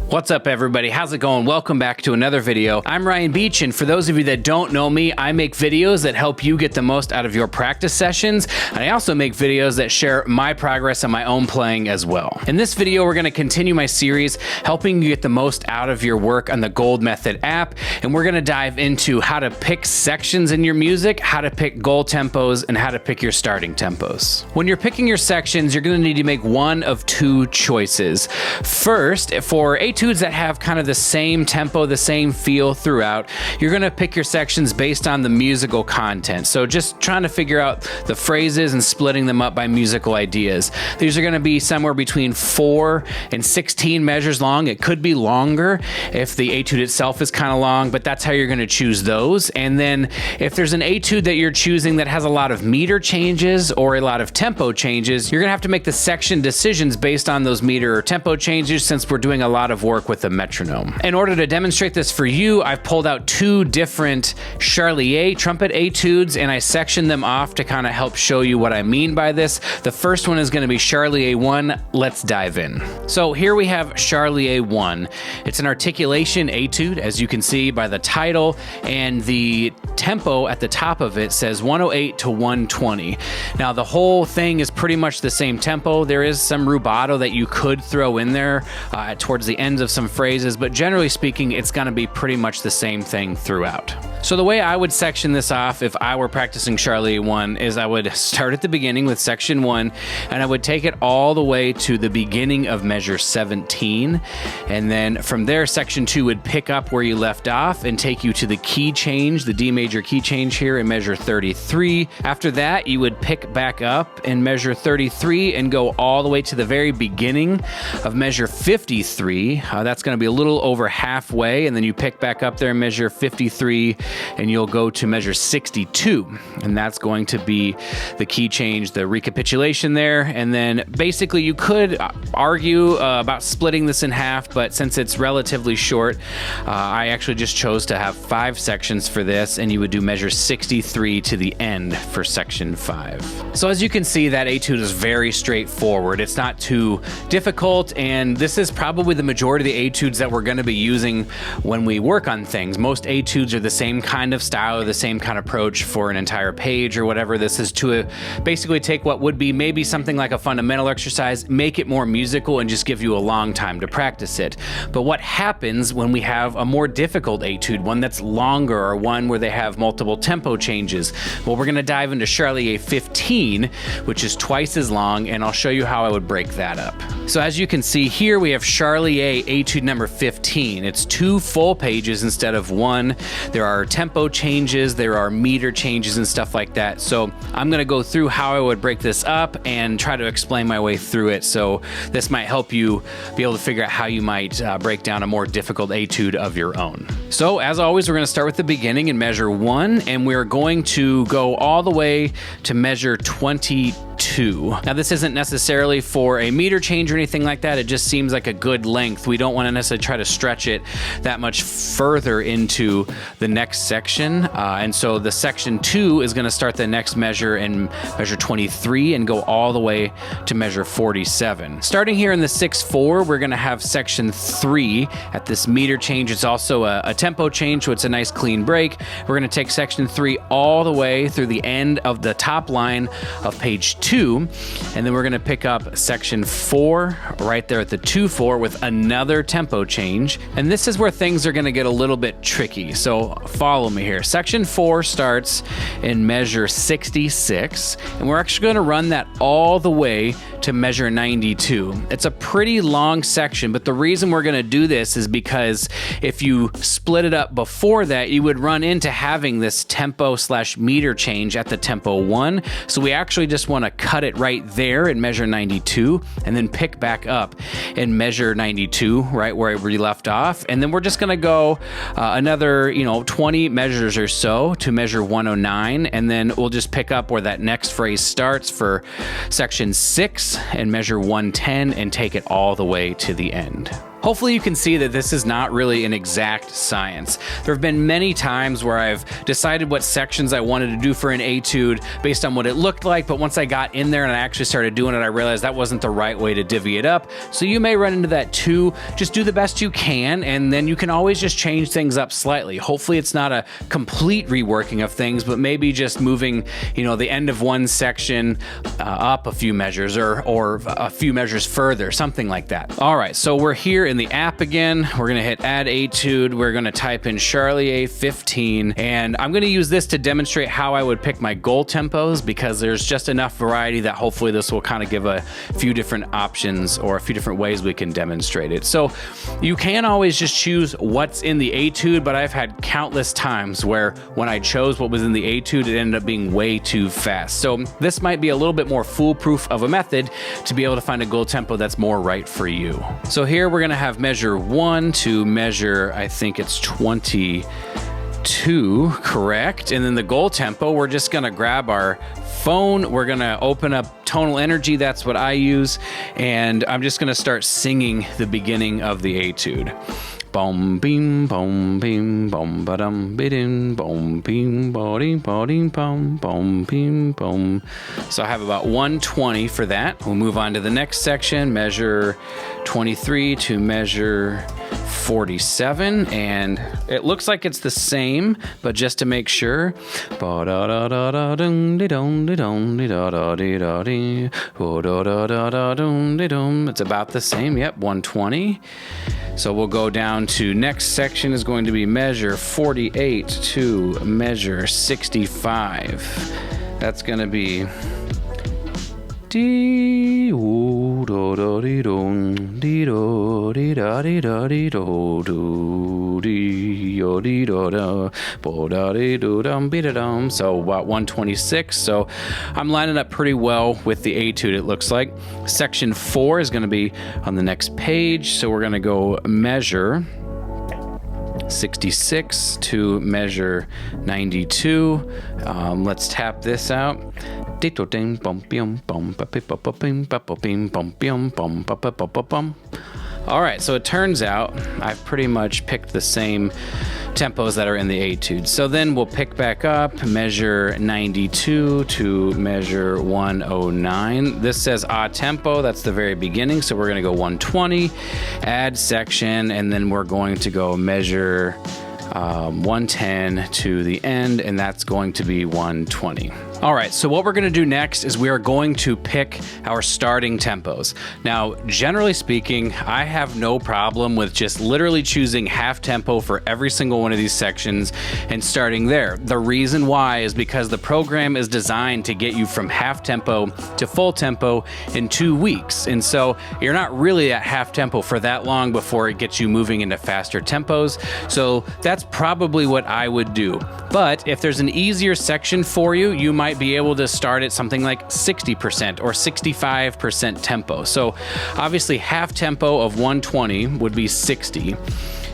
What's up, everybody? How's it going? Welcome back to another video. I'm Ryan Beach, and for those of you that don't know me, I make videos that help you get the most out of your practice sessions, and I also make videos that share my progress on my own playing as well. In this video, we're going to continue my series helping you get the most out of your work on the Gold Method app, and we're going to dive into how to pick sections in your music, how to pick goal tempos, and how to pick your starting tempos. When you're picking your sections, you're going to need to make one of two choices. First, for etudes that have kind of the same tempo, the same feel throughout, you're going to pick your sections based on the musical content. So just trying to figure out the phrases and splitting them up by musical ideas. These are going to be somewhere between 4 and 16 measures long. It could be longer if the etude itself is kind of long, but that's how you're going to choose those. And then if there's an etude that you're choosing that has a lot of meter changes or a lot of tempo changes, you're going to have to make the section decisions based on those meter or tempo changes, since we're doing a lot of work with a metronome. In order to demonstrate this for you, I've pulled out two different Charlier trumpet etudes and I sectioned them off to kind of help show you what I mean by this. The first one is going to be Charlier 1. Let's dive in. So here we have Charlier 1. It's an articulation etude, as you can see by the title, and the tempo at the top of it says 108 to 120. Now the whole thing is pretty much the same tempo. There is some rubato that you could throw in there towards the ends of some phrases, but generally speaking, it's going to be pretty much the same thing throughout. So the way I would section this off if I were practicing Charlier 1 is I would start at the beginning with section 1, and I would take it all the way to the beginning of measure 17. And then from there, section 2 would pick up where you left off and take you to the key change, the D major key change here in measure 33. After that, you would pick back up in measure 33 and go all the way to the very beginning of measure 53. That's going to be a little over halfway, and then you pick back up there in measure 53 and you'll go to measure 62, and that's going to be the key change, the recapitulation there. And then basically you could argue about splitting this in half, but since it's relatively short, I actually just chose to have 5 sections for this, and you would do measure 63 to the end for section 5. So as you can see, that etude is very straightforward. It's not too difficult, and this is probably the majority of the etudes that we're going to be using when we work on things. Most etudes are the same kind of style or the same kind of approach for an entire page or whatever. This is to basically take what would be maybe something like a fundamental exercise, make it more musical, and just give you a long time to practice it. But what happens when we have a more difficult etude, one that's longer or one where they have multiple tempo changes? Well, we're going to dive into Charlier 15, which is twice as long, and I'll show you how I would break that up. So as you can see here, we have Charlier etude number 15. It's 2 full pages instead of 1. There are tempo changes, there are meter changes and stuff like that. So I'm going to go through how I would break this up and try to explain my way through it. So this might help you be able to figure out how you might break down a more difficult etude of your own. So as always, we're going to start with the beginning in measure 1, and we're going to go all the way to measure 22. Now this isn't necessarily for a meter change or anything like that. It just seems like a good length. We don't want to necessarily try to stretch it that much further into the next section. And so the section 2 is going to start the next measure in measure 23 and go all the way to measure 47. Starting here in the 6/4, we're going to have section 3 at this meter change. It's also a tempo change, so it's a nice clean break. We're going to take section 3 all the way through the end of the top line of page 2, and then we're going to pick up section 4 right there at the 2/4 with another tempo change. And this is where things are going to get a little bit tricky, so follow me here. Section 4 starts in measure 66, and we're actually going to run that all the way to measure 92. It's a pretty long section, but the reason we're going to do this is because if you split it up before that, you would run into having this tempo/meter change at the tempo 1. So we actually just want to cut it right there in measure 92 and then pick back up in measure 92 right where we left off. And then we're just going to go another 20 measures or so to measure 109, and then we'll just pick up where that next phrase starts for section 6 and measure 110 and take it all the way to the end. hopefully you can see that this is not really an exact science. There have been many times where I've decided what sections I wanted to do for an etude based on what it looked like, but once I got in there and I actually started doing it, I realized that wasn't the right way to divvy it up. So you may run into that too. Just do the best you can, and then you can always just change things up slightly. Hopefully it's not a complete reworking of things, but maybe just moving, the end of one section up a few measures or a few measures further, something like that. All right, so we're here in the app again. We're gonna hit add etude. We're gonna type in Charlier 15, and I'm gonna use this to demonstrate how I would pick my goal tempos, because there's just enough variety that hopefully this will kind of give a few different options or a few different ways we can demonstrate it. So you can always just choose what's in the etude, but I've had countless times where when I chose what was in the etude, it ended up being way too fast. So this might be a little bit more foolproof of a method to be able to find a goal tempo that's more right for you. So here we're gonna have measure 1 to measure, I think it's 22, correct? And then the goal tempo, we're just gonna grab our phone, we're gonna open up tonal energy, that's what I use, and I'm just gonna start singing the beginning of the etude. Bom bim bom bim bom badum bidin bom bim bodim bodim bom bom bim bom. So I have about 120 for that. We'll move on to the next section, measure 23 to measure 47, and it looks like it's the same, but just to make sure, it's about the same. Yep, 120. So we'll go down to next section is going to be measure 48 to measure 65. That's going to be so about 126. So I'm lining up pretty well with the etude, it looks like. Section 4 is going to be on the next page, so we're going to go measure 66 to measure 92. Let's tap this out. All right, so it turns out I've pretty much picked the same tempos that are in the etude. So then we'll pick back up, measure 92 to measure 109. This says a tempo, that's the very beginning, so we're gonna go 120, add section, and then we're going to go measure 110 to the end, and that's going to be 120. All right, so what we're gonna do next is we are going to pick our starting tempos. Now, generally speaking, I have no problem with just literally choosing half tempo for every single one of these sections and starting there. The reason why is because the program is designed to get you from half tempo to full tempo in 2 weeks. And so you're not really at half tempo for that long before it gets you moving into faster tempos. So that's probably what I would do. But if there's an easier section for you, you might be able to start at something like 60% or 65% tempo. So obviously half tempo of 120 would be 60.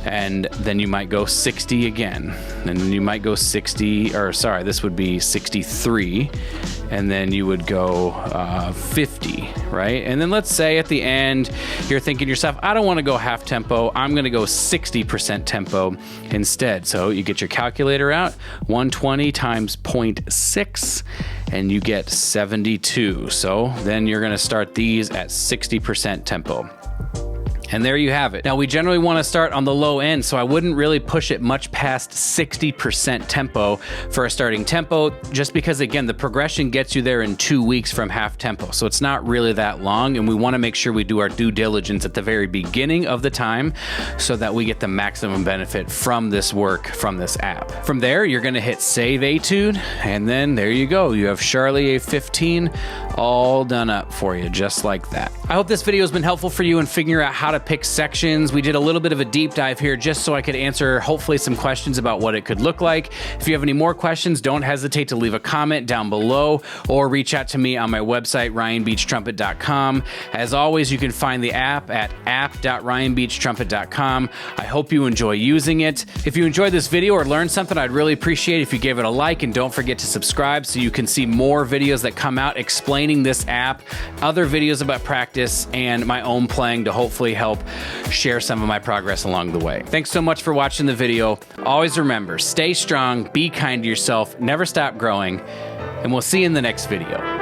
And then you might go 60 again. And then you might go 60, or sorry, this would be 63. And then you would go 50, right? And then let's say at the end, you're thinking to yourself, I don't want to go half tempo. I'm going to go 60% tempo instead. So you get your calculator out, 120 times 0.6, and you get 72. So then you're going to start these at 60% tempo. And there you have it. Now, we generally want to start on the low end, so I wouldn't really push it much past 60% tempo for a starting tempo, just because, again, the progression gets you there in 2 weeks from half tempo. So it's not really that long, and we want to make sure we do our due diligence at the very beginning of the time so that we get the maximum benefit from this work, from this app. From there, you're going to hit Save Etude, and then there you go. You have Charlier 15 all done up for you, just like that. I hope this video has been helpful for you in figuring out how to pick sections. We did a little bit of a deep dive here just so I could answer hopefully some questions about what it could look like. If you have any more questions, don't hesitate to leave a comment down below or reach out to me on my website, ryanbeachtrumpet.com. As always, you can find the app at app.ryanbeachtrumpet.com. I hope you enjoy using it. If you enjoyed this video or learned something, I'd really appreciate if you gave it a like, and don't forget to subscribe so you can see more videos that come out explaining this app, other videos about practice, and my own playing to hopefully help help share some of my progress along the way. Thanks so much for watching the video. Always remember, stay strong, be kind to yourself, never stop growing, and we'll see you in the next video.